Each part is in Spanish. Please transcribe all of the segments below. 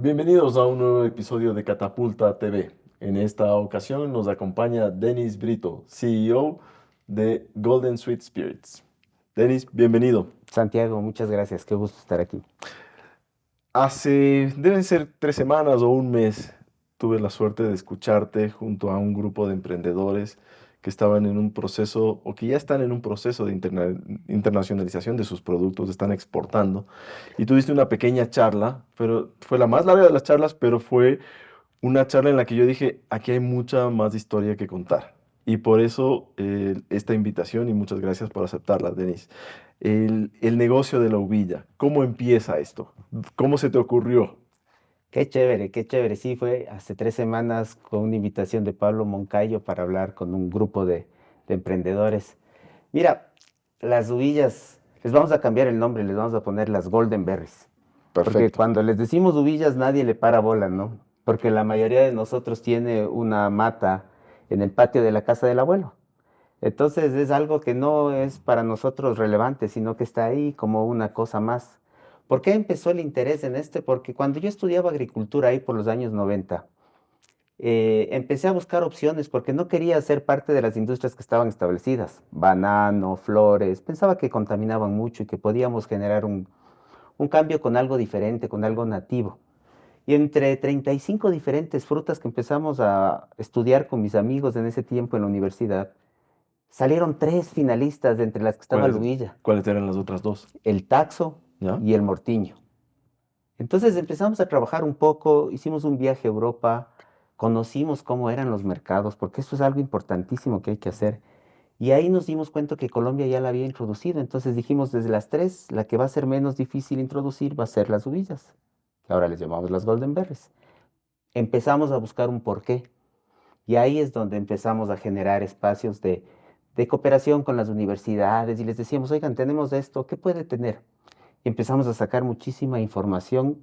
Bienvenidos a un nuevo episodio de Catapulta TV. En esta ocasión nos acompaña Denis Brito, CEO de Golden Sweet Spirits. Denis, bienvenido. Santiago, muchas gracias, qué gusto estar aquí. Deben ser 3 semanas o un mes, tuve la suerte de escucharte junto a un grupo de emprendedores que estaban en un proceso o que ya están en un proceso de internacionalización de sus productos, están exportando. Y tuviste una pequeña charla, pero fue la más larga de las charlas, pero fue una charla en la que yo dije, aquí hay mucha más historia que contar. Y por eso esta invitación y muchas gracias por aceptarla, Denis. El negocio de la uvilla, ¿cómo empieza esto? ¿Cómo se te ocurrió? Qué chévere, qué chévere. Sí, fue hace 3 semanas con una invitación de Pablo Moncayo para hablar con un grupo de emprendedores. Mira, las uvillas, les vamos a cambiar el nombre, les vamos a poner las Golden Berries. Porque Perfecto. cuando les decimos uvillas nadie le para bola, ¿no? Porque la mayoría de nosotros tiene una mata en el patio de la casa del abuelo. Entonces es algo que no es para nosotros relevante, sino que está ahí como una cosa más. ¿Por qué empezó el interés en este? Porque cuando yo estudiaba agricultura ahí por los años 90, empecé a buscar opciones porque no quería ser parte de las industrias que estaban establecidas. Banano, flores, pensaba que contaminaban mucho y que podíamos generar un cambio con algo diferente, con algo nativo. Y entre 35 diferentes frutas que empezamos a estudiar con mis amigos en ese tiempo en la universidad, salieron tres finalistas de entre las que estaba ¿Cuáles, Luilla, cuáles eran las otras dos? el taxo ¿Ya? y el mortiño. Entonces empezamos a trabajar un poco, hicimos un viaje a Europa, conocimos cómo eran los mercados, porque eso es algo importantísimo que hay que hacer. Y ahí nos dimos cuenta que Colombia ya la había introducido. Entonces dijimos, desde las tres, la que va a ser menos difícil introducir va a ser las uvillas, que ahora les llamamos las Golden Berries. Empezamos a buscar un porqué. Y ahí es donde empezamos a generar espacios de cooperación con las universidades y les decíamos, oigan, tenemos esto, ¿qué puede tener? Y empezamos a sacar muchísima información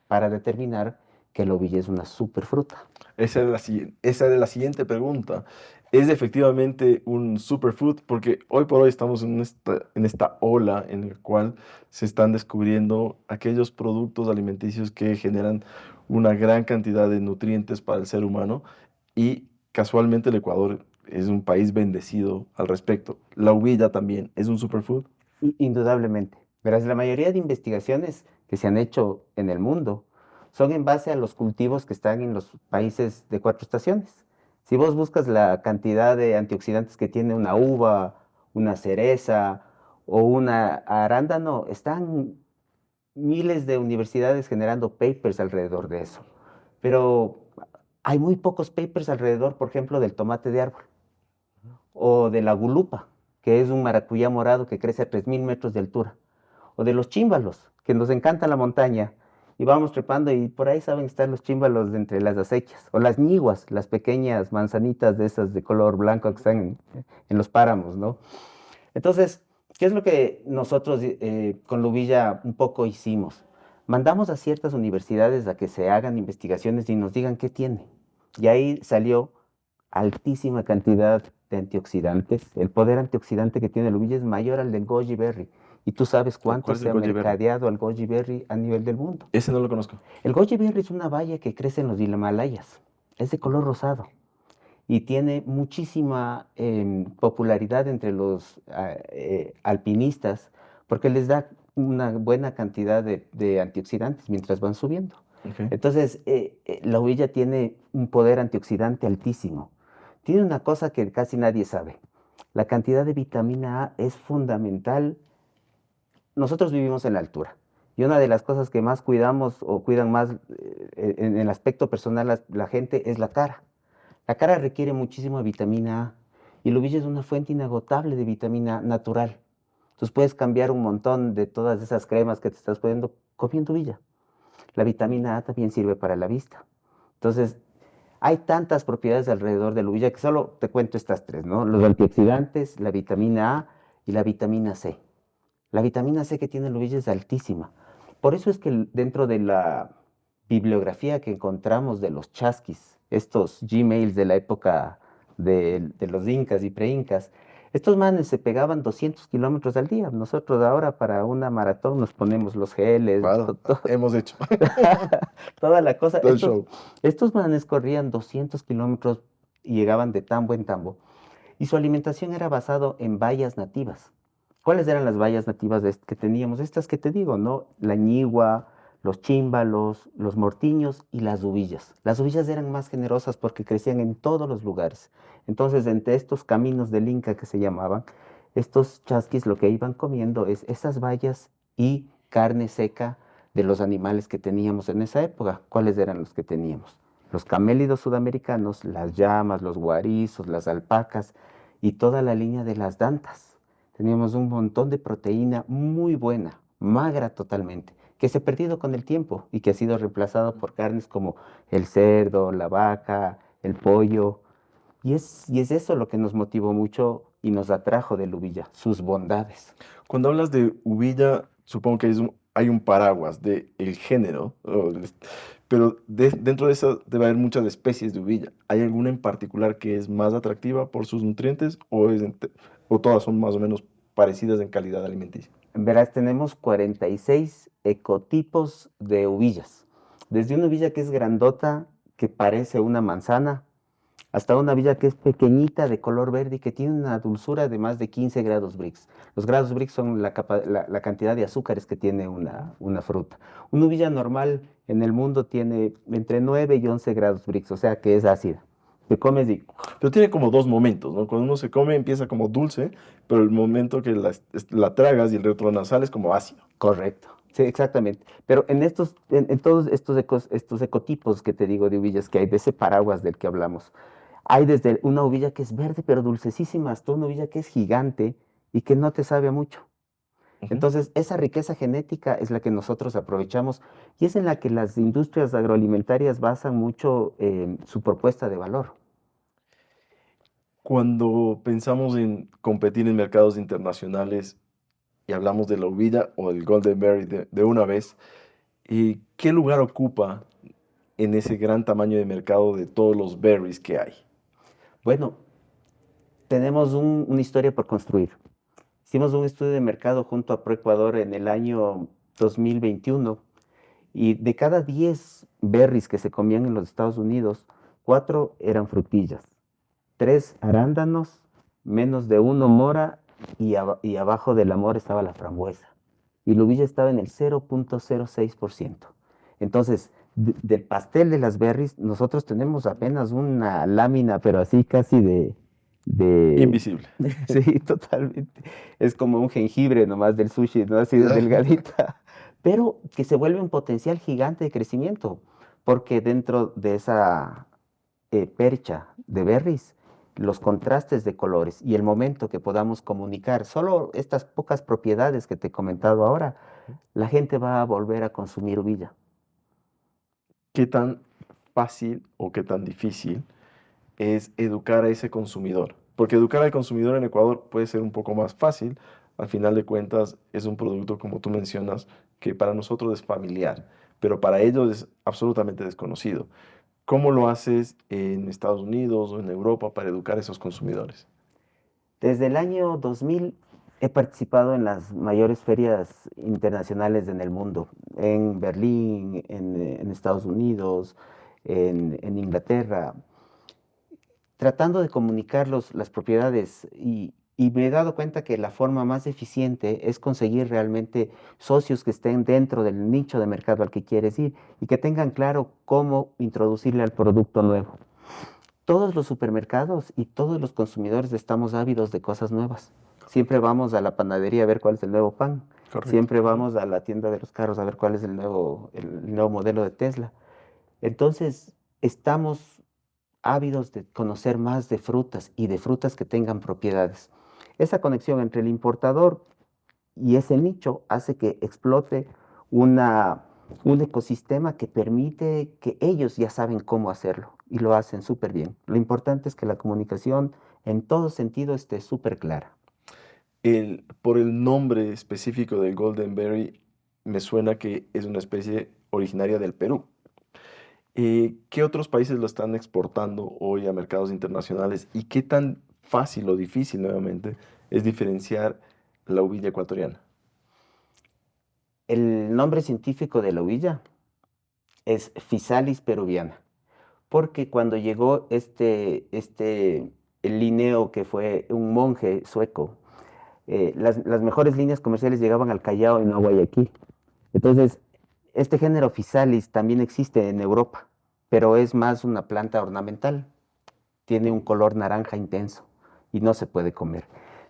para determinar que el ovillo es una superfruta. Esa era la siguiente pregunta. ¿Es efectivamente un superfood? Porque hoy por hoy estamos en esta ola en la cual se están descubriendo aquellos productos alimenticios que generan una gran cantidad de nutrientes para el ser humano y casualmente el Ecuador es un país bendecido al respecto. La uvilla también es un superfood. Indudablemente. Verás, la mayoría de investigaciones que se han hecho en el mundo son en base a los cultivos que están en los países de 4 estaciones. Si vos buscas la cantidad de antioxidantes que tiene una uva, una cereza o una arándano, están miles de universidades generando papers alrededor de eso. Pero hay muy pocos papers alrededor, por ejemplo, del tomate de árbol o de la gulupa, que es un maracuyá morado que crece a 3000 metros de altura, o de los chímbalos, que nos encanta la montaña, y vamos trepando y por ahí saben estar los chímbalos de entre las acequias, o las ñiguas, las pequeñas manzanitas de esas de color blanco que están en los páramos, ¿no? Entonces, ¿qué es lo que nosotros con Lubilla un poco hicimos? Mandamos a ciertas universidades a que se hagan investigaciones y nos digan qué tiene. Y ahí salió altísima cantidad de antioxidantes. El poder antioxidante que tiene el ubilla es mayor al del goji berry. Y tú sabes cuánto ¿Cuál es el se ha goji berry? mercadeado al goji berry a nivel del mundo. Ese no lo conozco. El goji berry es una baya que crece en los Himalayas. Es de color rosado y tiene muchísima popularidad entre los alpinistas porque les da una buena cantidad de antioxidantes mientras van subiendo. Ok. Entonces, la uvilla tiene un poder antioxidante altísimo. Tiene una cosa que casi nadie sabe. La cantidad de vitamina A es fundamental. Nosotros vivimos en la altura. Y una de las cosas que más cuidamos o cuidan más en el aspecto personal la gente es la cara. La cara requiere muchísimo de vitamina A y el ovillo es una fuente inagotable de vitamina natural. Entonces puedes cambiar un montón de todas esas cremas que te estás poniendo comiendo uvilla. La vitamina A también sirve para la vista. Entonces, hay tantas propiedades alrededor de la uvilla que solo te cuento estas tres, ¿no? Los antioxidantes, la vitamina A y la vitamina C. La vitamina C que tiene la uvilla es altísima. Por eso es que dentro de la bibliografía que encontramos de los chasquis, estos Gmails de la época de los incas y preincas, Estos manes se pegaban 200 kilómetros al día. Nosotros ahora para una maratón nos ponemos los geles, Claro, hemos hecho toda la cosa. todo el show. Estos manes corrían 200 kilómetros y llegaban de tambo en tambo. Y su alimentación era basado en bayas nativas. ¿Cuáles eran las bayas nativas que teníamos? Estas que te digo, ¿no? La ñigua, los chímbalos, los mortiños y las uvillas. Las uvillas eran más generosas porque crecían en todos los lugares. Entonces, entre estos caminos del Inca que se llamaban, estos chasquis lo que iban comiendo es esas bayas y carne seca de los animales que teníamos en esa época. ¿Cuáles eran los que teníamos? Los camélidos sudamericanos, las llamas, los guarizos, las alpacas y toda la línea de las dantas. Teníamos un montón de proteína muy buena, magra totalmente, que se ha perdido con el tiempo y que ha sido reemplazado por carnes como el cerdo, la vaca, el pollo. Y es eso lo que nos motivó mucho y nos atrajo de Lubilla, sus bondades. Cuando hablas de uvilla, supongo que hay un paraguas de el género, pero dentro de eso debe haber muchas especies de uvilla. ¿Hay alguna en particular que es más atractiva por sus nutrientes o todas son más o menos parecidas en calidad alimenticia? Verás, tenemos 46 ecotipos de uvillas. Desde una uvilla que es grandota, que parece una manzana, hasta una uvilla que es pequeñita, de color verde y que tiene una dulzura de más de 15 grados Brix. Los grados Brix son la cantidad de azúcares que tiene una fruta. Una uvilla normal en el mundo tiene entre 9 y 11 grados Brix, o sea que es ácida. Te comes y Pero tiene como dos momentos, ¿no? Cuando uno se come empieza como dulce, pero el momento que la tragas y el retronasal es como ácido. correcto. Sí, exactamente. Pero en todos estos ecotipos que te digo de uvillas que hay, de ese paraguas del que hablamos, hay desde una uvilla que es verde pero dulcesísima hasta una uvilla que es gigante y que no te sabe a mucho. Ujú. Entonces, esa riqueza genética es la que nosotros aprovechamos y es en la que las industrias agroalimentarias basan mucho su propuesta de valor. Cuando pensamos en competir en mercados internacionales y hablamos de la uvilla o del Golden Berry de una vez, ¿qué lugar ocupa en ese gran tamaño de mercado de todos los berries que hay? Bueno, tenemos una historia por construir. Hicimos un estudio de mercado junto a ProEcuador en el año 2021 y de cada 10 berries que se comían en los Estados Unidos, 4 eran frutillas, 3 arándanos, menos de uno mora y abajo del la mora estaba la frambuesa. Y la uvilla estaba en el 0,06%. Entonces, del pastel de las berries, nosotros tenemos apenas una lámina, pero así casi de... Invisible. Sí, totalmente. Es como un jengibre nomás del sushi, ¿no? Así de Ya. delgadita. Pero que se vuelve un potencial gigante de crecimiento, porque dentro de esa percha de berries, los contrastes de colores y el momento que podamos comunicar, solo estas pocas propiedades que te he comentado ahora, la gente va a volver a consumir uvilla. ¿Qué tan fácil o qué tan difícil es educar a ese consumidor? Porque educar al consumidor en Ecuador puede ser un poco más fácil. Al final de cuentas, es un producto, como tú mencionas, que para nosotros es familiar, pero para ellos es absolutamente desconocido. ¿Cómo lo haces en Estados Unidos o en Europa para educar a esos consumidores? Desde el año 2000 he participado en las mayores ferias internacionales en el mundo, en Berlín, en Estados Unidos, en Inglaterra, tratando de comunicar las propiedades y me he dado cuenta que la forma más eficiente es conseguir realmente socios que estén dentro del nicho de mercado al que quieres ir y que tengan claro cómo introducirle al producto nuevo. Todos los supermercados y todos los consumidores estamos ávidos de cosas nuevas. Siempre vamos a la panadería a ver cuál es el nuevo pan. Correcto. Siempre Ujú. vamos a la tienda de los carros a ver cuál es el nuevo modelo de Tesla. Entonces, estamos ávidos de conocer más de frutas y de frutas que tengan propiedades. Esa conexión entre el importador y ese nicho hace que explote una, un ecosistema que permite que ellos ya saben cómo hacerlo y lo hacen súper bien. Lo importante es que la comunicación en todo sentido esté súper clara. Por el nombre específico del Golden Berry, me suena que es una especie originaria del Perú. ¿Qué otros países lo están exportando hoy a mercados internacionales y qué tan fácil o difícil nuevamente es diferenciar la uvilla ecuatoriana? El nombre científico de la uvilla es Physalis peruviana, porque cuando llegó el Linneo, que fue un monje sueco, las mejores líneas comerciales llegaban al Callao y no a Guayaquil. Entonces, este género Physalis también existe en Europa, pero es más una planta ornamental. Tiene un color naranja intenso y no se puede comer.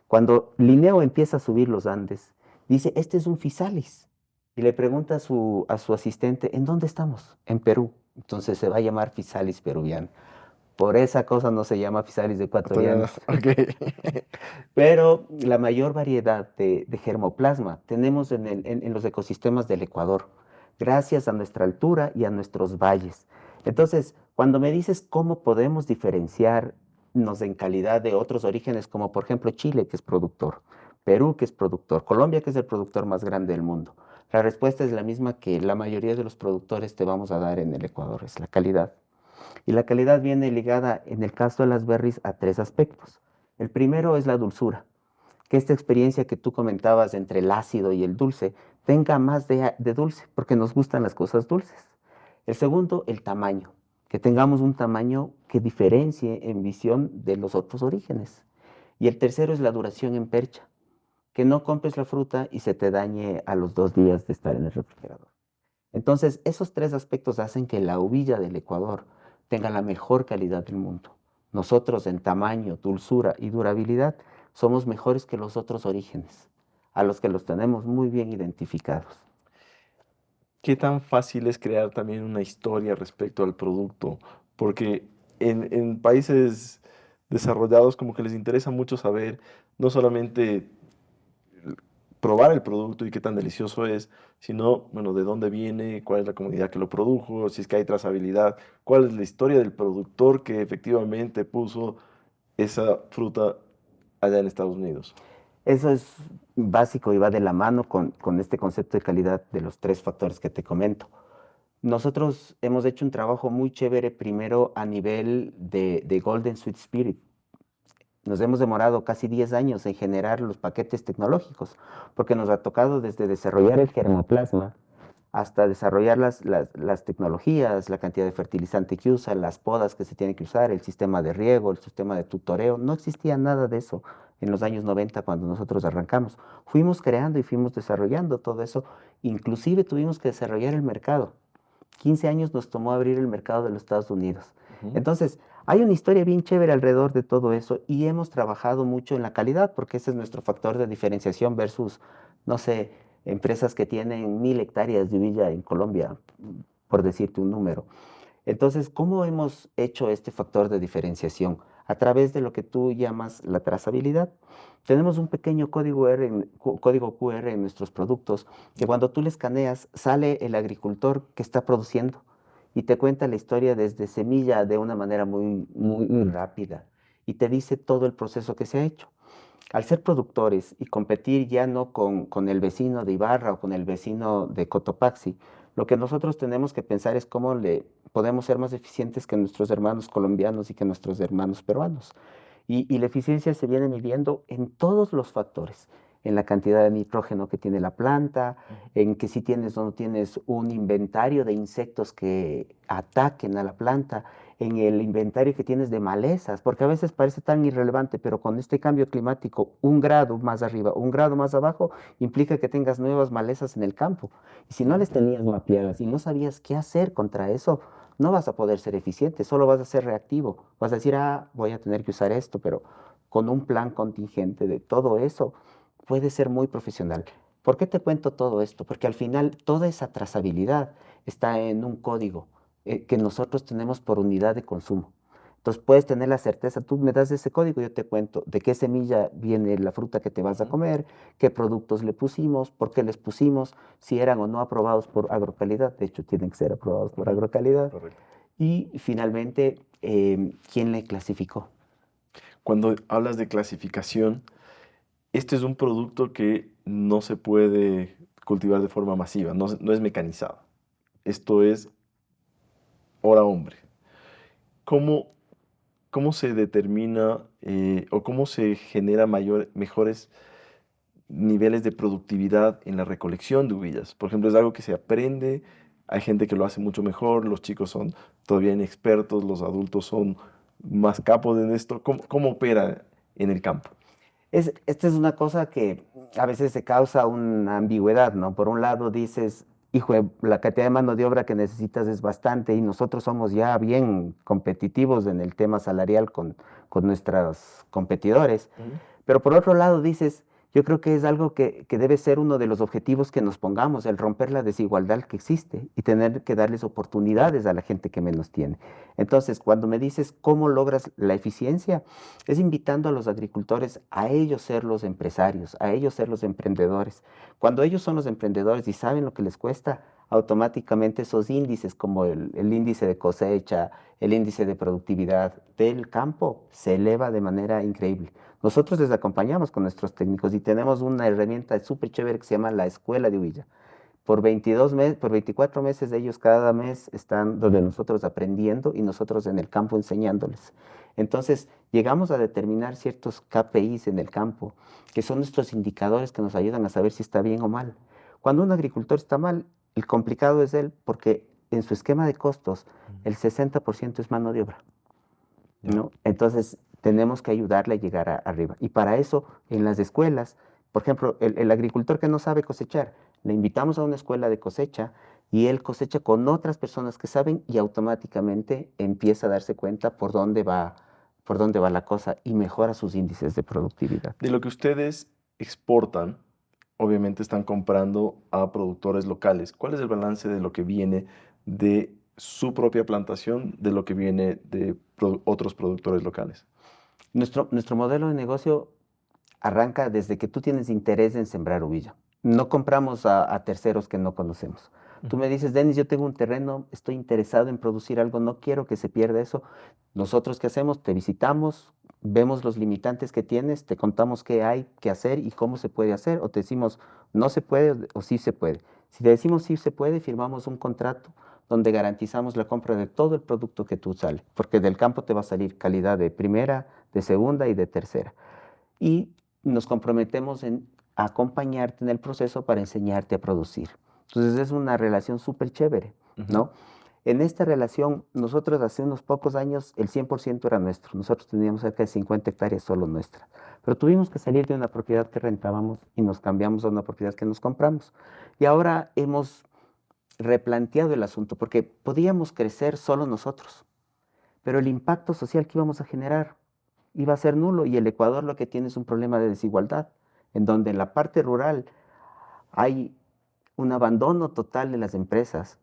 Cuando Linneo empieza a subir los Andes, dice, este es un Physalis. Y le pregunta a su asistente, ¿en dónde estamos? En Perú. Entonces se va a llamar Physalis peruviana. Por esa cosa no se llama Physalis Ecuatoriana, ecuatorianas. ok. Pero la mayor variedad de germoplasma tenemos en los ecosistemas del Ecuador, gracias a nuestra altura y a nuestros valles. Entonces, cuando me dices cómo podemos diferenciarnos en calidad de otros orígenes, como por ejemplo Chile, que es productor, Perú, que es productor, Colombia, que es el productor más grande del mundo, la respuesta es la misma que la mayoría de los productores te vamos a dar en el Ecuador, es la calidad. Y la calidad viene ligada, en el caso de las berries, a tres aspectos. El primero es la dulzura, que esta experiencia que tú comentabas entre el ácido y el dulce tenga más de dulce, porque nos gustan las cosas dulces. El segundo, el tamaño, que tengamos un tamaño que diferencie en visión de los otros orígenes. Y el tercero es la duración en percha, que no compres la fruta y se te dañe a los 2 días de estar en el refrigerador. Entonces, esos tres aspectos hacen que la uvilla del Ecuador tenga la mejor calidad del mundo. Nosotros en tamaño, dulzura y durabilidad somos mejores que los otros orígenes, a los que los tenemos muy bien identificados. ¿Qué tan fácil es crear también una historia respecto al producto? Porque en países desarrollados como que les interesa mucho saber no solamente probar el producto y qué tan delicioso es, sino, bueno, de dónde viene, cuál es la comunidad que lo produjo, si es que hay trazabilidad, cuál es la historia del productor que efectivamente puso esa fruta allá en Estados Unidos. Eso es básico y va de la mano con este concepto de calidad de los tres factores que te comento. Nosotros hemos hecho un trabajo muy chévere primero a nivel de Golden Sweet Spirit. Nos hemos demorado casi 10 años en generar los paquetes tecnológicos, porque nos ha tocado desde desarrollar el germoplasma hasta desarrollar las tecnologías, la cantidad de fertilizante que usa, las podas que se tienen que usar, el sistema de riego, el sistema de tutoreo. No existía nada de eso en los años 90 cuando nosotros arrancamos. Fuimos creando y fuimos desarrollando todo eso. Inclusive tuvimos que desarrollar el mercado. 15 años nos tomó abrir el mercado de los Estados Unidos. Ujú. Entonces, hay una historia bien chévere alrededor de todo eso y hemos trabajado mucho en la calidad porque ese es nuestro factor de diferenciación versus, no sé, empresas que tienen 1000 hectáreas de villa en Colombia, por decirte un número. Entonces, ¿cómo hemos hecho este factor de diferenciación? A través de lo que tú llamas la trazabilidad. Tenemos un pequeño código QR en nuestros productos que cuando tú le escaneas sale el agricultor que está produciendo y te cuenta la historia desde semilla de una manera muy rápida y te dice todo el proceso que se ha hecho. Al ser productores y competir ya no con el vecino de Ibarra o con el vecino de Cotopaxi, lo que nosotros tenemos que pensar es cómo le podemos ser más eficientes que nuestros hermanos colombianos y que nuestros hermanos peruanos. Y la eficiencia se viene midiendo en todos los factores, en la cantidad de nitrógeno que tiene la planta, Ujú. en que si tienes o no tienes un inventario de insectos que ataquen a la planta, en el inventario que tienes de malezas, porque a veces parece tan irrelevante, pero con este cambio climático, 1 grado más arriba, 1 grado más abajo, implica que tengas nuevas malezas en el campo. Y si no Ujú. les tenías mapeadas y no sabías qué hacer contra eso, no vas a poder ser eficiente, solo vas a ser reactivo. Vas a decir, ah, voy a tener que usar esto, pero con un plan contingente de todo eso, puede ser muy profesional. ¿Por qué te cuento todo esto? Porque al final toda esa trazabilidad está en un código que nosotros tenemos por unidad de consumo. Entonces puedes tener la certeza, tú me das ese código, yo te cuento de qué semilla viene la fruta que te vas a Ujú. comer, qué productos le pusimos, por qué les pusimos, si eran o no aprobados por agrocalidad, de hecho tienen que ser aprobados por Ujú. agrocalidad, Correcto. y finalmente, quién le clasificó. Cuando hablas de clasificación, este es un producto que no se puede cultivar de forma masiva, no es mecanizado. Esto es hora hombre. ¿Cómo cómo se determina o cómo se genera mejores niveles de productividad en la recolección de uvillas? Por ejemplo, es algo que se aprende, hay gente que lo hace mucho mejor, los chicos son todavía inexpertos, los adultos son más capos en esto. ¿Cómo opera en el campo? Esta es una cosa que a veces se causa una ambigüedad, ¿no? Por un lado dices, hijo, la cantidad de mano de obra que necesitas es bastante y nosotros somos ya bien competitivos en el tema salarial con nuestros competidores. Ujú. Pero por otro lado dices, yo creo que es algo que debe ser uno de los objetivos que nos pongamos, el romper la desigualdad que existe y tener que darles oportunidades a la gente que menos tiene. Entonces, cuando me dices cómo logras la eficiencia, es invitando a los agricultores a ellos ser los empresarios, a ellos ser los emprendedores. Cuando ellos son los emprendedores y saben lo que les cuesta, automáticamente esos índices como el índice de cosecha, el índice de productividad del campo se eleva de manera increíble. Nosotros les acompañamos con nuestros técnicos y tenemos una herramienta súper chévere que se llama la Escuela de Huilla. Por 22 meses, por 24 meses ellos cada mes están donde nosotros aprendiendo y nosotros en el campo enseñándoles. Entonces, llegamos a determinar ciertos KPIs en el campo, que son nuestros indicadores que nos ayudan a saber si está bien o mal. Cuando un agricultor está mal, el complicado es él porque en su esquema de costos el 60% es mano de obra. Ya. ¿No? Entonces, tenemos que ayudarle a llegar arriba. Y para eso, en las escuelas, por ejemplo, el agricultor que no sabe cosechar, le invitamos a una escuela de cosecha y él cosecha con otras personas que saben y automáticamente empieza a darse cuenta por dónde va la cosa y mejora sus índices de productividad. De lo que ustedes exportan, obviamente están comprando a productores locales. ¿Cuál es el balance de lo que viene de su propia plantación, de lo que viene de otros productores locales? Nuestro modelo de negocio arranca desde que tú tienes interés en sembrar uvilla. No compramos a terceros que no conocemos. Tú Ujú. me dices, Denis, yo tengo un terreno, estoy interesado en producir algo, no quiero que se pierda eso. Nosotros, ¿qué hacemos? Te visitamos, vemos los limitantes que tienes, te contamos qué hay que hacer y cómo se puede hacer, o te decimos, no se puede o sí se puede. Si te decimos sí se puede, firmamos un contrato donde garantizamos la compra de todo el producto que tú sales, porque del campo te va a salir calidad de primera, de segunda y de tercera. Y nos comprometemos en acompañarte en el proceso para enseñarte a producir. Entonces es una relación súper chévere, Ujú. ¿no? En esta relación, nosotros hace unos pocos años el 100% era nuestro. Nosotros teníamos cerca de 50 hectáreas solo nuestras. Pero tuvimos que salir de una propiedad que rentábamos y nos cambiamos a una propiedad que nos compramos. Y ahora hemos replanteado el asunto porque podíamos crecer solo nosotros, pero el impacto social que íbamos a generar iba a ser nulo y el Ecuador lo que tiene es un problema de desigualdad, en donde en la parte rural hay un abandono total de las empresas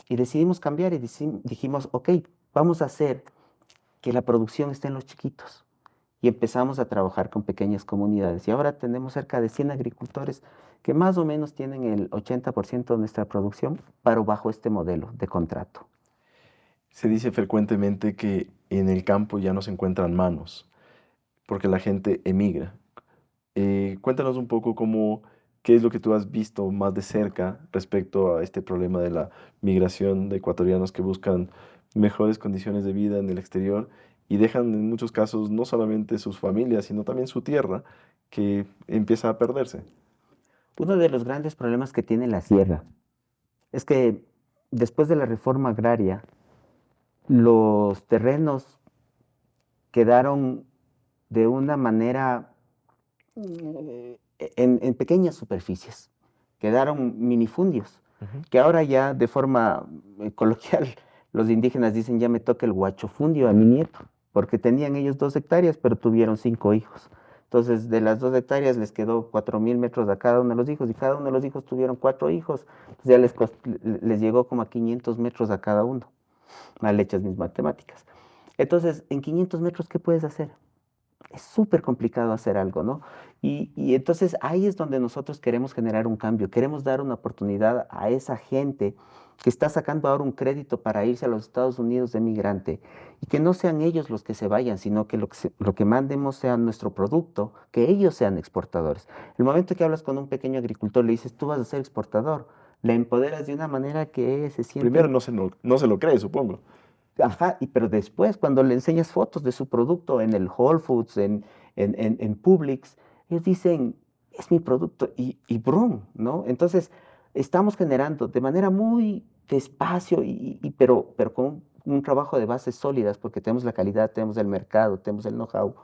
y decidimos cambiar y dijimos, ok, vamos a hacer que la producción esté en los chiquitos. Y empezamos a trabajar con pequeñas comunidades. Y ahora tenemos cerca de 100 agricultores que más o menos tienen el 80% de nuestra producción, pero bajo este modelo de contrato. Se dice frecuentemente que en el campo ya no se encuentran manos, porque la gente emigra. Cuéntanos un poco qué es lo que tú has visto más de cerca respecto a este problema de la migración de ecuatorianos que buscan mejores condiciones de vida en el exterior y dejan en muchos casos no solamente sus familias, sino también su tierra, que empieza a perderse. Uno de los grandes problemas que tiene la sierra es que después de la reforma agraria, los terrenos quedaron de una manera en pequeñas superficies, quedaron minifundios, Ujú. que ahora ya de forma coloquial los indígenas dicen ya me toca el guachofundio a mi nieto, porque tenían ellos 2 hectáreas, pero tuvieron 5 hijos. Entonces, de las 2 hectáreas les quedó 4.000 metros a cada uno de los hijos y cada uno de los hijos tuvieron 4 hijos. Entonces ya les llegó como a 500 metros a cada uno, mal hechas mis matemáticas. Entonces, en 500 metros, ¿qué puedes hacer? Es súper complicado hacer algo, ¿no? Y entonces ahí es donde nosotros queremos generar un cambio, queremos dar una oportunidad a esa gente que está sacando ahora un crédito para irse a los Estados Unidos de migrante y que no sean ellos los que se vayan, sino que lo que mandemos sea nuestro producto, que ellos sean exportadores. El momento que hablas con un pequeño agricultor, le dices, tú vas a ser exportador, le empoderas de una manera que se Primero sienten. no se lo cree, supongo. Ajá, pero después cuando le enseñas fotos de su producto en el Whole Foods, en Publix, ellos dicen, es mi producto y brum, ¿no? Entonces, estamos generando de manera muy despacio, pero con un trabajo de bases sólidas, porque tenemos la calidad, tenemos el mercado, tenemos el know-how.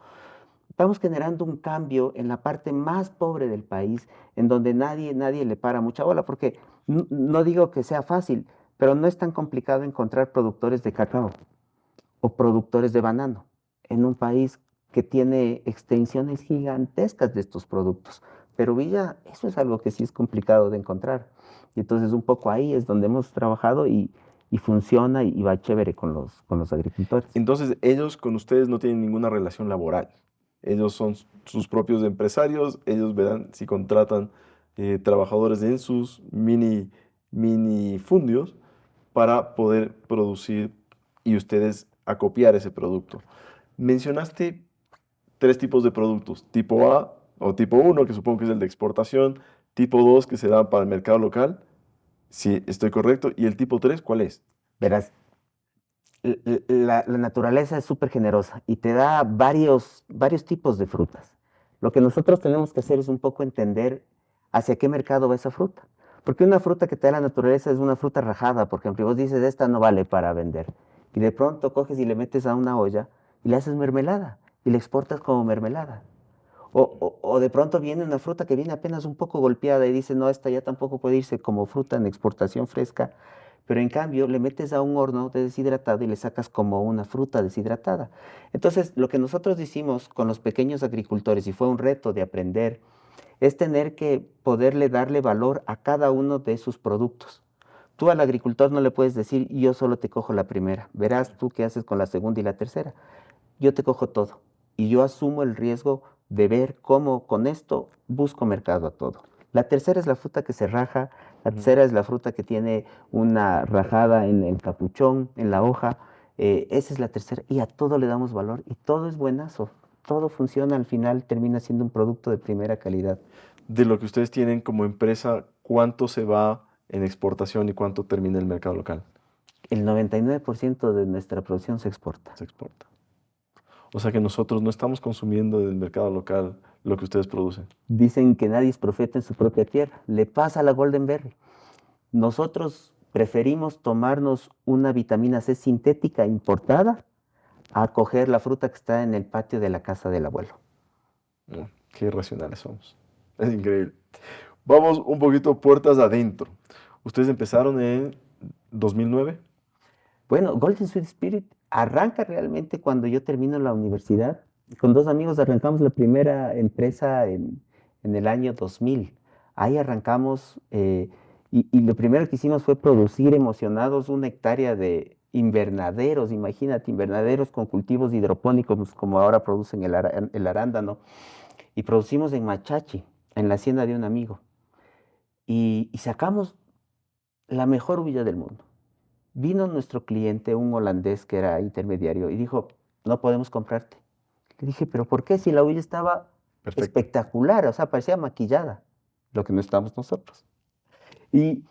Estamos generando un cambio en la parte más pobre del país, en donde nadie le para mucha bola, porque no digo que sea fácil, pero no es tan complicado encontrar productores de cacao o productores de banano en un país que tiene extensiones gigantescas de estos productos. Pero Villa, eso es algo que sí es complicado de encontrar. Y entonces un poco ahí es donde hemos trabajado y funciona y va chévere con los agricultores. Entonces, ellos con ustedes no tienen ninguna relación laboral. Ellos son sus propios empresarios, ellos verán si contratan trabajadores en sus mini fundios para poder producir y ustedes acopiar ese producto. Mencionaste tres tipos de productos, tipo A o tipo uno, que supongo que es el de exportación, tipo 2, que se da para el mercado local, si estoy correcto, y el tipo 3, ¿cuál es? Verás, la naturaleza es súper generosa y te da varios tipos de frutas. Lo que nosotros tenemos que hacer es un poco entender hacia qué mercado va esa fruta. Porque una fruta que te da la naturaleza es una fruta rajada, por ejemplo, y vos dices, esta no vale para vender. Y de pronto coges y le metes a una olla y le haces mermelada y le exportas como mermelada. O de pronto viene una fruta que viene apenas un poco golpeada y dice, no, esta ya tampoco puede irse como fruta en exportación fresca, pero en cambio le metes a un horno de deshidratado y le sacas como una fruta deshidratada. Entonces, lo que nosotros hicimos con los pequeños agricultores, y fue un reto de aprender, es tener que poderle darle valor a cada uno de sus productos. Tú al agricultor no le puedes decir, yo solo te cojo la primera, verás tú qué haces con la segunda y la tercera. Yo te cojo todo y yo asumo el riesgo de ver cómo con esto busco mercado a todo. La tercera es la fruta que se raja, la Ujú. tercera es la fruta que tiene una rajada en el capuchón, en la hoja. Esa es la tercera y a todo le damos valor y todo es buenazo. Todo funciona, al final termina siendo un producto de primera calidad. De lo que ustedes tienen como empresa, ¿cuánto se va en exportación y cuánto termina en el mercado local? El 99% de nuestra producción se exporta. Se exporta. O sea que nosotros no estamos consumiendo del mercado local lo que ustedes producen. Dicen que nadie es profeta en su propia tierra. Le pasa a la Golden Berry. Nosotros preferimos tomarnos una vitamina C sintética importada a coger la fruta que está en el patio de la casa del abuelo. Qué irracionales somos. Es increíble. Vamos un poquito puertas adentro. Ustedes empezaron en 2009. Bueno, Golden Sweet Spirit arranca realmente cuando yo termino la universidad. Con dos amigos arrancamos la primera empresa en el año 2000. Ahí arrancamos y lo primero que hicimos fue producir emocionados 1 hectárea de invernaderos, imagínate, invernaderos con cultivos hidropónicos como ahora producen el arándano. Y producimos en Machachi, en la hacienda de un amigo. Y sacamos la mejor huilla del mundo. Vino nuestro cliente, un holandés que era intermediario, y dijo, no podemos comprarte. Le dije, pero ¿por qué? Si la huilla estaba Perfecto. espectacular, o sea, parecía maquillada, lo que no estamos nosotros. Y,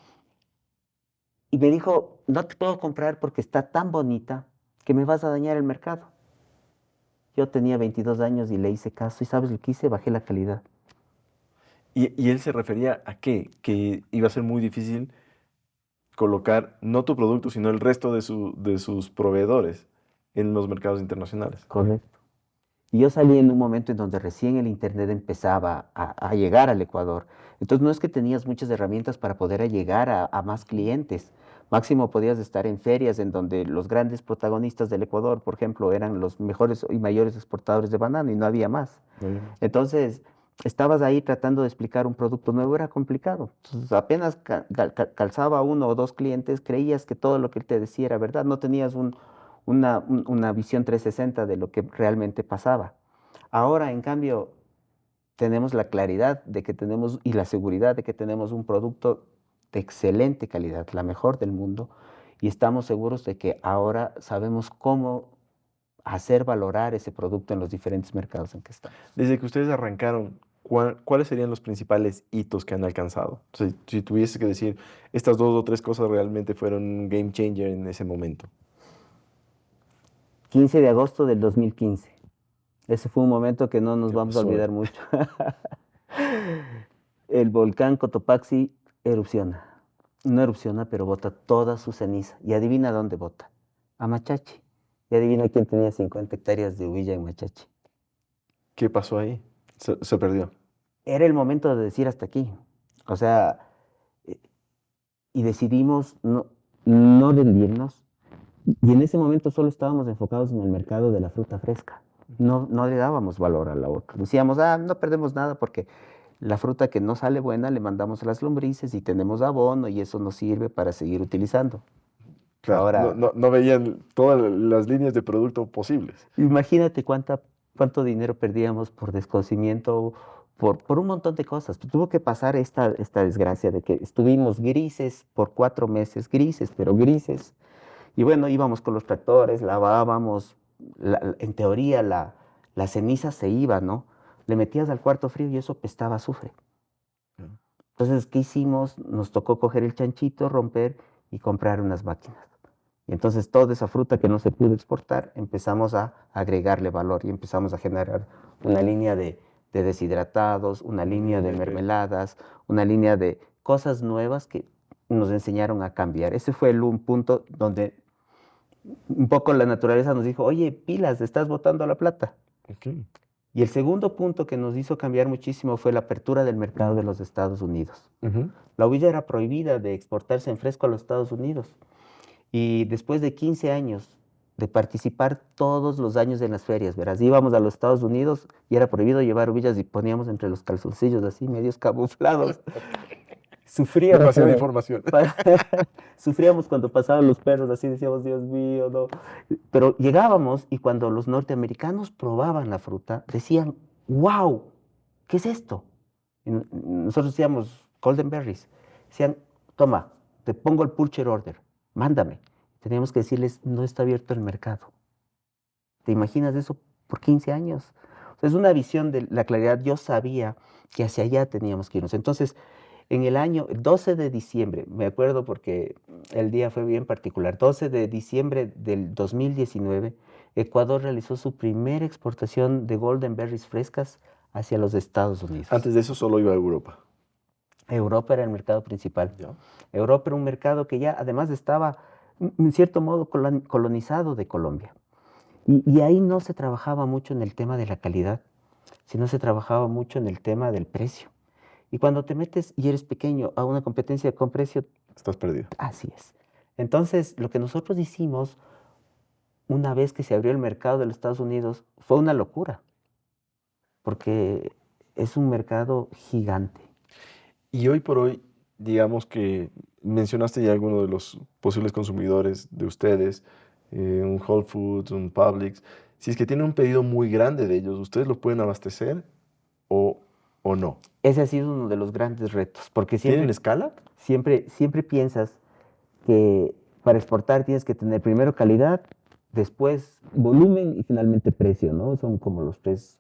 y me dijo, no te puedo comprar porque está tan bonita que me vas a dañar el mercado. Yo tenía 22 años y le hice caso, y ¿sabes lo que hice? Bajé la calidad. ¿Y él se refería a qué? Que iba a ser muy difícil colocar no tu producto, sino el resto de sus proveedores en los mercados internacionales. Correcto. Y yo salí en un momento en donde recién el Internet empezaba a llegar al Ecuador. Entonces no es que tenías muchas herramientas para poder llegar a más clientes. Máximo podías estar en ferias en donde los grandes protagonistas del Ecuador, por ejemplo, eran los mejores y mayores exportadores de banano y no había más. No hay más. Entonces, estabas ahí tratando de explicar un producto nuevo, era complicado. Entonces, apenas calzaba uno o dos clientes, creías que todo lo que él te decía era verdad, no tenías una visión 360 de lo que realmente pasaba. Ahora, en cambio, tenemos la claridad de que tenemos y la seguridad de que tenemos un producto de excelente calidad, la mejor del mundo, y estamos seguros de que ahora sabemos cómo hacer valorar ese producto en los diferentes mercados en que estamos. Desde que ustedes arrancaron, ¿cuáles serían los principales hitos que han alcanzado? O sea, si tuviese que decir, estas dos o tres cosas realmente fueron un game changer en ese momento. 15 de agosto del 2015. Ese fue un momento que no nos ¿Qué vamos a pasó ahí? olvidar mucho. El volcán Cotopaxi erupciona. No erupciona, pero bota toda su ceniza. Y adivina dónde bota. A Machachi. Y adivina quién tenía 50 hectáreas de huilla en Machachi. ¿Qué pasó ahí? Se perdió. Era el momento de decir hasta aquí. O sea, eh, y decidimos no rendirnos. Y en ese momento solo estábamos enfocados en el mercado de la fruta fresca. No le dábamos valor a la otra. Decíamos, no perdemos nada porque la fruta que no sale buena le mandamos a las lombrices y tenemos abono y eso nos sirve para seguir utilizando. Claro, Ahora, no veían todas las líneas de producto posibles. imagínate cuánto dinero perdíamos por desconocimiento, por un montón de cosas. Tuvo que pasar esta desgracia de que estuvimos grises por 4 meses, grises, pero grises. Y bueno, íbamos con los tractores, lavábamos, en teoría la ceniza se iba, ¿no? Le metías al cuarto frío y eso pestaba a azufre. Ujú. Entonces, ¿qué hicimos? Nos tocó coger el chanchito, romper y comprar unas máquinas. Y entonces toda esa fruta que no se pudo exportar, empezamos a agregarle valor y empezamos a generar una línea de deshidratados, una línea de Ok. mermeladas, una línea de cosas nuevas que nos enseñaron a cambiar. Ese fue un punto donde un poco la naturaleza nos dijo, oye, pilas, estás botando la plata. Ok. Y el segundo punto que nos hizo cambiar muchísimo fue la apertura del mercado de los Estados Unidos. Ujú. La huilla era prohibida de exportarse en fresco a los Estados Unidos. Y después de 15 años de participar todos los años en las ferias, verás, íbamos a los Estados Unidos y era prohibido llevar huillas y poníamos entre los calzoncillos así, medios camuflados. Sufríamos, Demasiada información. sufríamos cuando pasaban los perros, así decíamos, Dios mío, no. Pero llegábamos y cuando los norteamericanos probaban la fruta, decían, wow, ¿qué es esto? Y nosotros decíamos golden berries. Decían, toma, te pongo el purchase order, mándame. Teníamos que decirles, no está abierto el mercado. ¿Te imaginas eso por 15 años? O sea, es una visión de la claridad. Yo sabía que hacia allá teníamos que irnos. Entonces, en el año 12 de diciembre, me acuerdo porque el día fue bien particular, 12 de diciembre del 2019, Ecuador realizó su primera exportación de golden berries frescas hacia los Estados Unidos. Antes de eso solo iba a Europa. Europa era el mercado principal. ¿Ya? Europa era un mercado que ya además estaba, en cierto modo, colonizado de Colombia. Y ahí no se trabajaba mucho en el tema de la calidad, sino se trabajaba mucho en el tema del precio. Y cuando te metes y eres pequeño a una competencia con precio, Estás perdido. así es. Entonces, lo que nosotros hicimos una vez que se abrió el mercado de los Estados Unidos fue una locura, porque es un mercado gigante. Y hoy por hoy, digamos que mencionaste ya algunos de los posibles consumidores de ustedes, un Whole Foods, un Publix. Si es que tienen un pedido muy grande de ellos, ¿ustedes lo pueden abastecer o, o no? Ese ha sido uno de los grandes retos, porque ¿Tienen siempre, escala? siempre piensas que para exportar tienes que tener primero calidad, después volumen y finalmente precio, ¿no? Son como los tres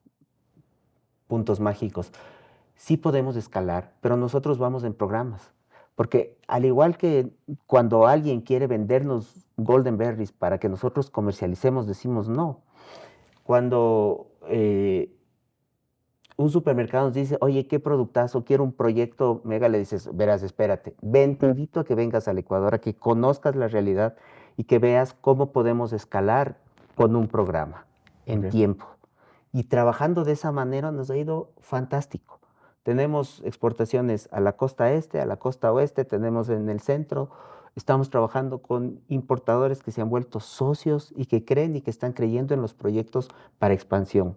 puntos mágicos. Sí podemos escalar, pero nosotros vamos en programas. Porque al igual que cuando alguien quiere vendernos Golden Berries para que nosotros comercialicemos, decimos no. Cuando un supermercado nos dice, oye, qué productazo, quiero un proyecto mega, le dices, verás, espérate, ven, te invito a que vengas al Ecuador, a que conozcas la realidad y que veas cómo podemos escalar con un programa en Ok. tiempo. Y trabajando de esa manera nos ha ido fantástico. Tenemos exportaciones a la costa este, a la costa oeste, tenemos en el centro. Estamos trabajando con importadores que se han vuelto socios y que creen y que están creyendo en los proyectos para expansión.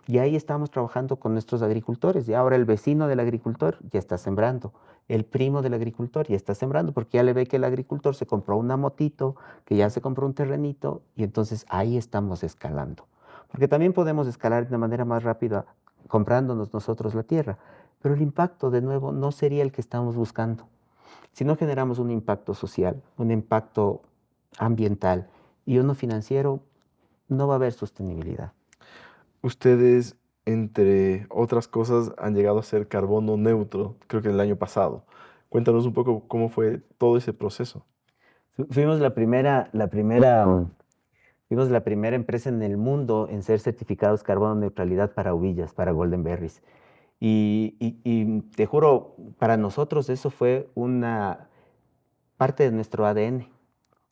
Y ahí estamos trabajando con nuestros agricultores. Y ahora el vecino del agricultor ya está sembrando. El primo del agricultor ya está sembrando porque ya le ve que el agricultor se compró una motito, que ya se compró un terrenito y entonces ahí estamos escalando. Porque también podemos escalar de una manera más rápida comprándonos nosotros la tierra. Pero el impacto, de nuevo, no sería el que estamos buscando. Si no generamos un impacto social, un impacto ambiental y uno financiero, no va a haber sostenibilidad. Ustedes, entre otras cosas, han llegado a ser carbono neutro, creo que el año pasado. Cuéntanos un poco cómo fue todo ese proceso. Fuimos la primera Fuimos la primera empresa en el mundo en ser certificados carbono neutralidad para uvillas, para golden berries. Y te juro, para nosotros eso fue una parte de nuestro ADN,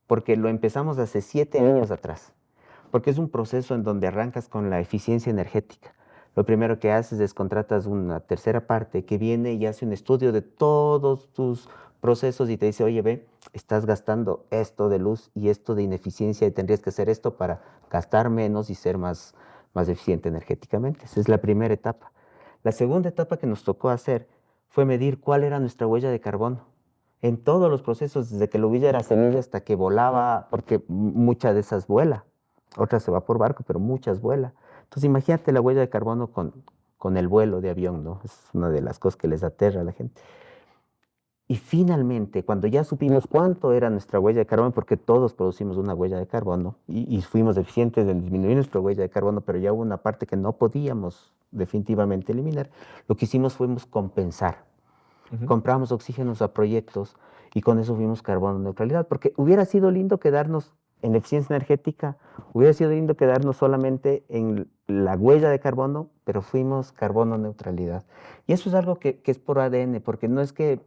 porque lo empezamos hace 7 años atrás, porque es un proceso en donde arrancas con la eficiencia energética. Lo primero que haces es contratas una tercera parte que viene y hace un estudio de todos tus procesos y te dice, oye, ve, estás gastando esto de luz y esto de ineficiencia y tendrías que hacer esto para gastar menos y ser más eficiente energéticamente. Esa es la primera etapa. La segunda etapa que nos tocó hacer fue medir cuál era nuestra huella de carbono en todos los procesos, desde que la uvilla era semilla hasta que volaba, porque mucha de esas vuela, otras se va por barco, pero muchas vuela. Entonces imagínate la huella de carbono con el vuelo de avión, ¿no? Es una de las cosas que les aterra a la gente. Y finalmente, cuando ya supimos cuánto era nuestra huella de carbono, porque todos producimos una huella de carbono y fuimos eficientes en disminuir nuestra huella de carbono, pero ya hubo una parte que no podíamos definitivamente eliminar, lo que hicimos fue compensar. Ujú. Compramos oxígenos a proyectos y con eso fuimos carbono neutralidad, porque hubiera sido lindo quedarnos en la eficiencia energética, hubiera sido lindo quedarnos solamente en la huella de carbono, pero fuimos carbono neutralidad. Y eso es algo que es por ADN, porque no es que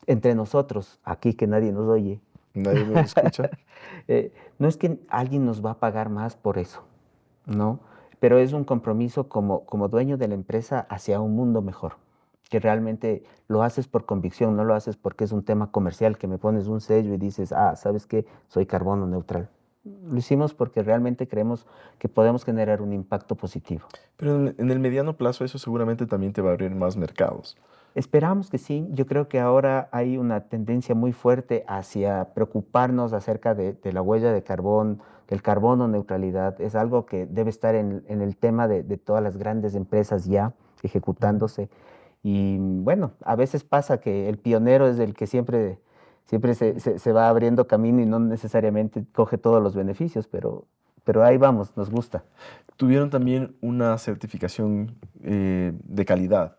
entre nosotros, aquí que nadie nos oye, Nadie nos escucha. no es que alguien nos va a pagar más por eso, ¿no? Pero es un compromiso como dueño de la empresa hacia un mundo mejor, que realmente lo haces por convicción, no lo haces porque es un tema comercial, que me pones un sello y dices, ah, ¿sabes qué? Soy carbono neutral. Lo hicimos porque realmente creemos que podemos generar un impacto positivo. Pero en el mediano plazo eso seguramente también te va a abrir más mercados. Esperamos que sí. Yo creo que ahora hay una tendencia muy fuerte hacia preocuparnos acerca de la huella de carbón, del carbono neutralidad. Es algo que debe estar en el tema de todas las grandes empresas ya Ujú. ejecutándose. Y bueno, a veces pasa que el pionero es el que siempre se va abriendo camino y no necesariamente coge todos los beneficios, pero ahí vamos, nos gusta. Tuvieron también una certificación de calidad,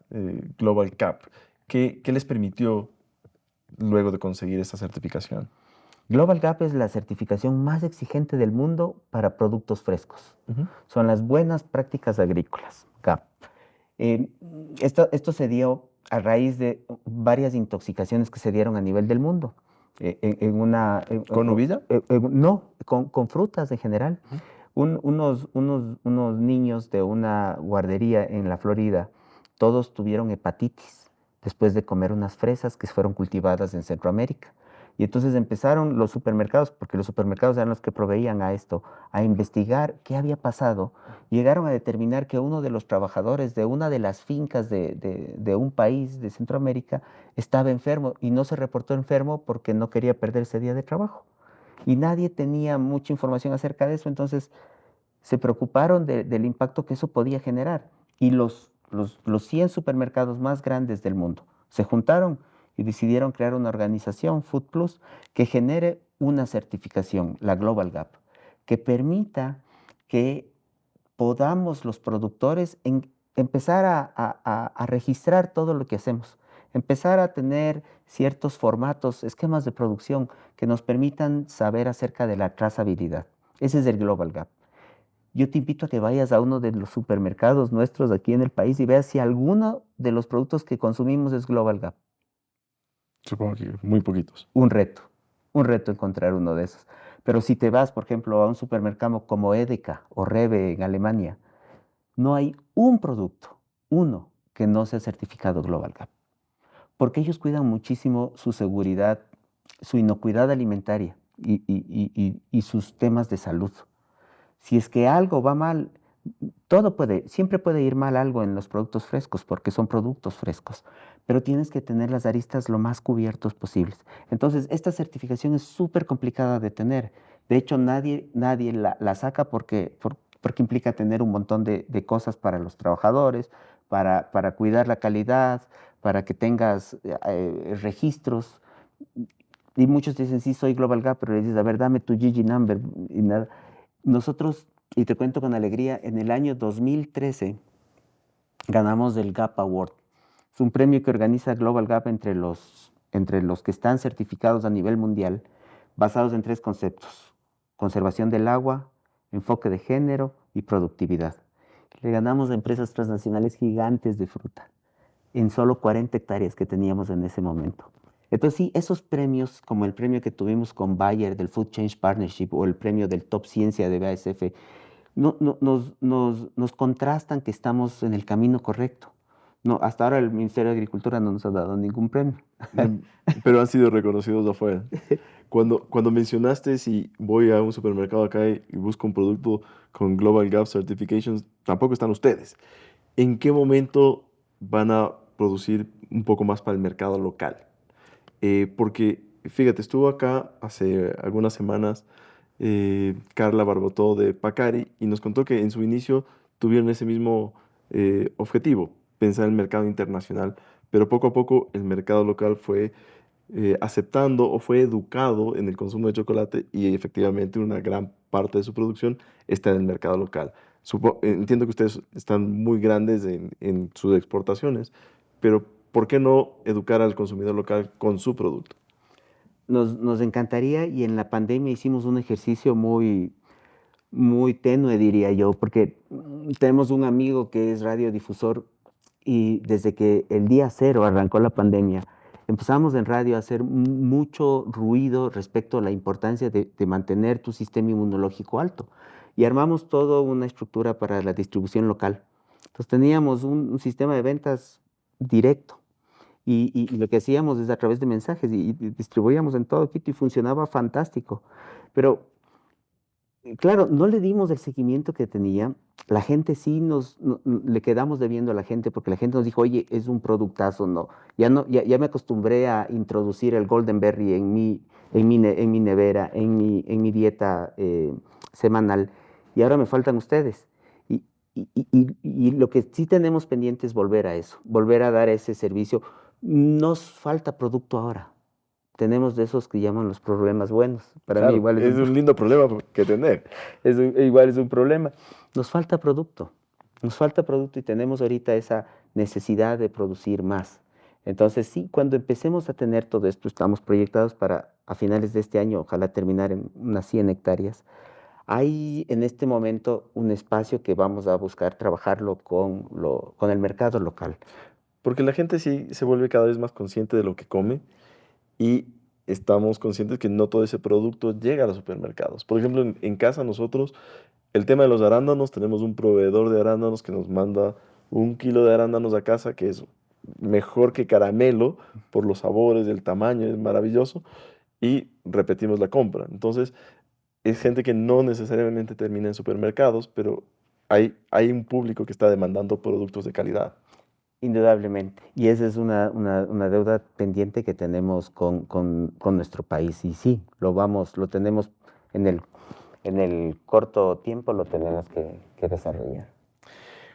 Global CAP. ¿Qué les permitió luego de conseguir esta certificación? Global Gap es la certificación más exigente del mundo para productos frescos. Ujú. Son las buenas prácticas agrícolas, GAP. Eh, esto se dio a raíz de varias intoxicaciones que se dieron a nivel del mundo. En una, ¿Con Uvilla? no, con frutas en general. Ujú. Unos niños de una guardería en la Florida, todos tuvieron hepatitis después de comer unas fresas que fueron cultivadas en Centroamérica. Y entonces empezaron los supermercados, porque los supermercados eran los que proveían a esto, a investigar qué había pasado. Llegaron a determinar que uno de los trabajadores de una de las fincas de un país de Centroamérica estaba enfermo y no se reportó enfermo porque no quería perder ese día de trabajo. Y nadie tenía mucha información acerca de eso, entonces se preocuparon del impacto que eso podía generar. Y los 100 supermercados más grandes del mundo se juntaron y decidieron crear una organización, Food Plus, que genere una certificación, la Global Gap, que permita que podamos los productores empezar a registrar todo lo que hacemos, empezar a tener ciertos formatos, esquemas de producción que nos permitan saber acerca de la trazabilidad. Ese es el Global Gap. Yo te invito a que vayas a uno de los supermercados nuestros aquí en el país y veas si alguno de los productos que consumimos es Global Gap. Supongo que muy poquitos. Un reto, un reto encontrar uno de esos. Pero si te vas, por ejemplo, a un supermercado como Edeka o Rewe en Alemania, no hay un producto, uno, que no sea certificado Global Gap. Porque ellos cuidan muchísimo su seguridad, su inocuidad alimentaria y sus temas de salud. Si es que algo va mal, siempre puede ir mal algo en los productos frescos, porque son productos frescos, pero tienes que tener las aristas lo más cubiertos posibles. Entonces, esta certificación es súper complicada de tener. De hecho, nadie la saca porque implica tener un montón de cosas para los trabajadores, para cuidar la calidad, para que tengas registros. Y muchos dicen, sí, soy Global Gap, pero le dices, a ver, dame tu Gigi number y nada. Nosotros, y te cuento con alegría, en el año 2013 ganamos el GAP Award. Es un premio que organiza Global Gap entre los que están certificados a nivel mundial, basados en tres conceptos. conservación del agua, enfoque de género y productividad. Le ganamos a empresas transnacionales gigantes de fruta en solo 40 hectáreas que teníamos en ese momento. Entonces sí, esos premios, como el premio que tuvimos con Bayer del Food Change Partnership o el premio del Top Ciencia de BASF, nos contrastan que estamos en el camino correcto. No, hasta ahora el Ministerio de Agricultura no nos ha dado ningún premio. Pero han sido reconocidos afuera. Cuando mencionaste si voy a un supermercado acá y busco un producto con Global Gap Certifications, tampoco están ustedes. ¿En qué momento van a producir un poco más para el mercado local? Porque, fíjate, estuvo acá hace algunas semanas Carla Barbotó de Pacari y nos contó que en su inicio tuvieron ese mismo objetivo, pensar en el mercado internacional, pero poco a poco el mercado local fue aceptando o fue educado en el consumo de chocolate y efectivamente una gran parte de su producción está en el mercado local. Entiendo que ustedes están muy grandes en sus exportaciones, pero ¿por qué no educar al consumidor local con su producto? Nos encantaría y en la pandemia hicimos un ejercicio muy tenue, diría yo, porque tenemos un amigo que es radiodifusor y desde que el día cero arrancó la pandemia, empezamos en radio a hacer mucho ruido respecto a la importancia de mantener tu sistema inmunológico alto y armamos toda una estructura para la distribución local. Entonces teníamos un sistema de ventas directo y lo que hacíamos es a través de mensajes y distribuíamos en todo Quito y funcionaba fantástico. Pero claro, no le dimos el seguimiento que tenía. La gente sí le quedamos debiendo a la gente porque la gente nos dijo, oye, es un productazo, no. Ya me acostumbré a introducir el Golden Berry en mi nevera, en mi dieta semanal y ahora me faltan ustedes. Y lo que sí tenemos pendiente es volver a eso, volver a dar ese servicio. Nos falta producto ahora. Tenemos de esos que llaman los problemas buenos. Para mí Claro, igual es un lindo problema que tener. igual es un problema. Nos falta producto. Nos falta producto y tenemos ahorita esa necesidad de producir más. Entonces, sí, cuando empecemos a tener todo esto, estamos proyectados para a finales de este año, ojalá terminar en unas 100 hectáreas. Hay en este momento un espacio que vamos a buscar trabajarlo con el mercado local. Porque la gente sí se vuelve cada vez más consciente de lo que come y estamos conscientes que no todo ese producto llega a los supermercados. Por ejemplo, en casa nosotros, el tema de los arándanos, tenemos un proveedor de arándanos que nos manda 1 kilo de arándanos a casa, que es mejor que caramelo por los sabores, el tamaño, es maravilloso, y repetimos la compra. Entonces, es gente que no necesariamente termina en supermercados, pero hay un público que está demandando productos de calidad. Indudablemente. Y esa es una deuda pendiente que tenemos con nuestro país. Y sí, lo tenemos en el corto tiempo, lo tenemos que desarrollar.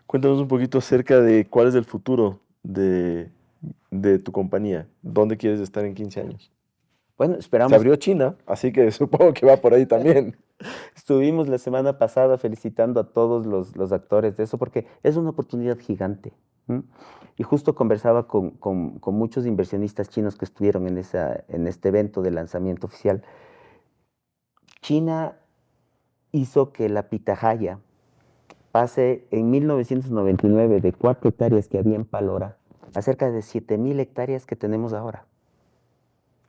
Cuéntanos un poquito acerca de cuál es el futuro de tu compañía. ¿Dónde quieres estar en 15 años? Bueno, Se esperamos. abrió China, así que supongo que va por ahí también. Estuvimos la semana pasada felicitando a todos los actores de eso porque es una oportunidad gigante. ¿M? Y justo conversaba con muchos inversionistas chinos que estuvieron en este evento de lanzamiento oficial. China hizo que la pitahaya pase en 1999 de 4 hectáreas que había en Palora a cerca de 7,000 hectáreas que tenemos ahora.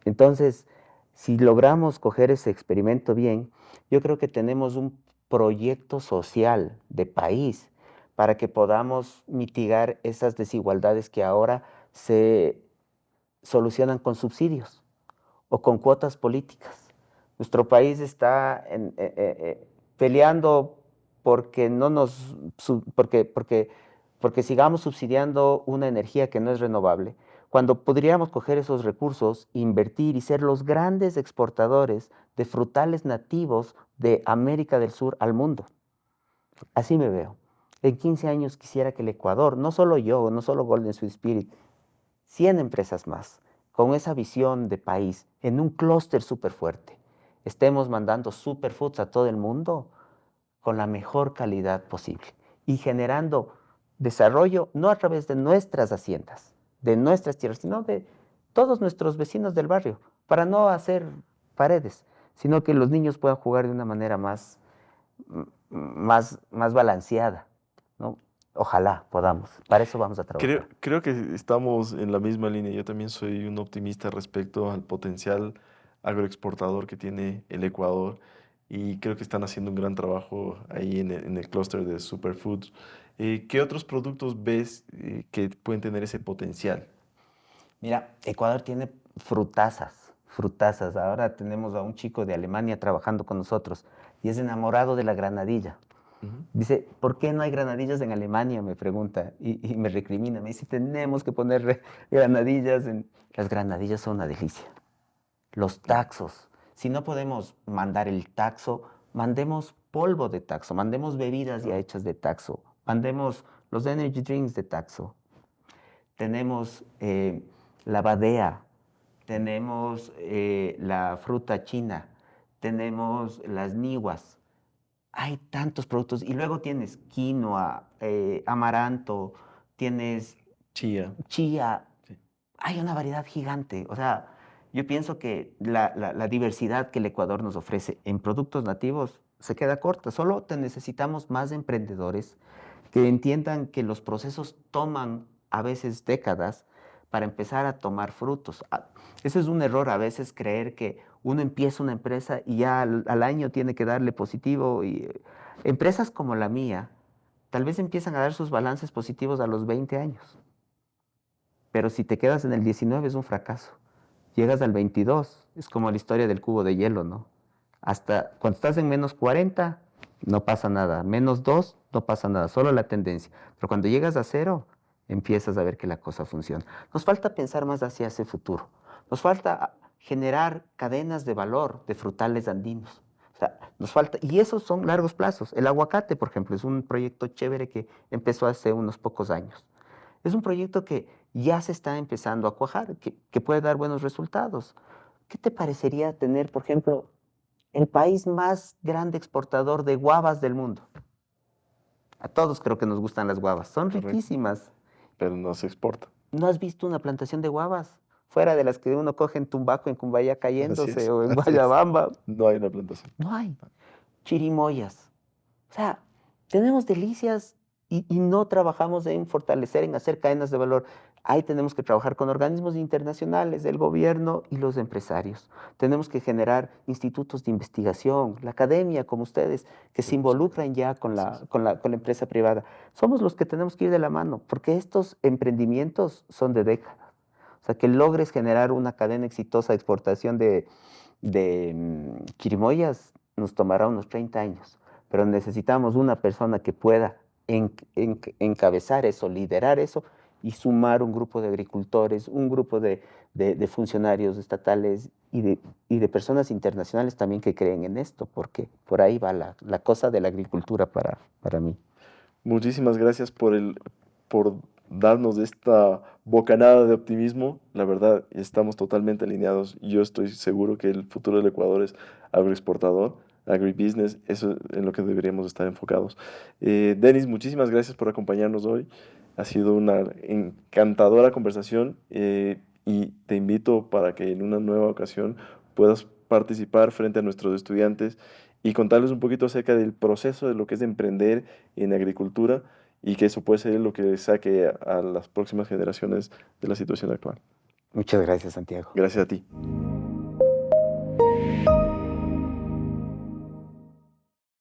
Entonces, si logramos coger ese experimento bien, yo creo que tenemos un proyecto social de país para que podamos mitigar esas desigualdades que ahora se solucionan con subsidios o con cuotas políticas. Nuestro país está peleando porque no nos porque sigamos subsidiando una energía que no es renovable, cuando podríamos coger esos recursos, invertir y ser los grandes exportadores de frutales nativos de América del Sur al mundo. Así me veo. En 15 años quisiera que el Ecuador, no solo yo, no solo Golden Sweet Spirit, 100 empresas más, con esa visión de país, en un clúster súper fuerte, estemos mandando superfoods a todo el mundo con la mejor calidad posible y generando desarrollo no a través de nuestras haciendas, de nuestras tierras, sino de todos nuestros vecinos del barrio, para no hacer paredes, sino que los niños puedan jugar de una manera más balanceada, ¿no? Ojalá podamos. Para eso vamos a Creo, trabajar. creo que estamos en la misma línea. Yo también soy un optimista respecto al potencial agroexportador que tiene el Ecuador y creo que están haciendo un gran trabajo ahí en el clúster de superfoods. ¿Qué otros productos ves que pueden tener ese potencial? Mira, Ecuador tiene frutazas, frutazas. Ahora tenemos a un chico de Alemania trabajando con nosotros y es enamorado de la granadilla. Ujú. Dice, ¿por qué no hay granadillas en Alemania? Me pregunta y me recrimina. Me dice, tenemos que poner granadillas en... Las granadillas son una delicia. Los Claro. taxos. Si no podemos mandar el taxo, mandemos polvo de taxo, mandemos bebidas ya Wow. hechas de taxo, mandemos los energy drinks de taxo. Tenemos la badea, tenemos la fruta china, tenemos las niwas. Hay tantos productos. Y luego tienes quinoa, amaranto, tienes Chía. chía. Sí. Hay una variedad gigante. O sea, yo pienso que la diversidad que el Ecuador nos ofrece en productos nativos se queda corta. Solo te necesitamos más emprendedores que entiendan que los procesos toman a veces décadas para empezar a tomar frutos. Ese es un error a veces creer que uno empieza una empresa y ya al año tiene que darle positivo. Y empresas como la mía tal vez empiezan a dar sus balances positivos a los 20 años. Pero si te quedas en el 19 es un fracaso. Llegas al 22, es como la historia del cubo de hielo, ¿no? Hasta cuando estás en -40, no pasa nada. -2, no pasa nada, solo la tendencia. Pero cuando llegas a 0, empiezas a ver que la cosa funciona. Nos falta pensar más hacia ese futuro. Nos falta generar cadenas de valor de frutales andinos. O sea, nos falta, y esos son largos plazos. El aguacate, por ejemplo, es un proyecto chévere que empezó hace unos pocos años. Es un proyecto que ya se está empezando a cuajar, que puede dar buenos resultados. ¿Qué te parecería tener, por ejemplo, el país más grande exportador de guavas del mundo? A todos creo que nos gustan las guavas, son Correcto. riquísimas. Pero no se exporta. ¿No has visto una plantación de guavas? Fuera de las que uno coge en Tumbaco, en Cumbayá Así cayéndose es, o en así es. Guayabamba. No hay una plantación. No hay. Chirimoyas. O sea, tenemos delicias y no trabajamos en fortalecer, en hacer cadenas de valor. Ahí tenemos que trabajar con organismos internacionales, el gobierno y los empresarios. Tenemos que generar institutos de investigación, la academia como ustedes, que se involucran ya con Así es. la empresa privada. Somos los que tenemos que ir de la mano, porque estos emprendimientos son de décadas. O sea, que logres generar una cadena exitosa de exportación de chirimoyas nos tomará unos 30 años, pero necesitamos una persona que pueda encabezar eso, liderar eso y sumar un grupo de agricultores, un grupo de funcionarios estatales y de personas internacionales también que creen en esto, porque por ahí va la cosa de la agricultura para mí. Muchísimas gracias por darnos esta bocanada de optimismo. La verdad, estamos totalmente alineados. Yo estoy seguro que el futuro del Ecuador es agroexportador, agribusiness, eso es en lo que deberíamos estar enfocados. Denis, muchísimas gracias por acompañarnos hoy. Ha sido una encantadora conversación y te invito para que en una nueva ocasión puedas participar frente a nuestros estudiantes y contarles un poquito acerca del proceso de lo que es emprender en agricultura y que eso puede ser lo que saque a las próximas generaciones de la situación actual. Muchas gracias, Santiago. Gracias a ti.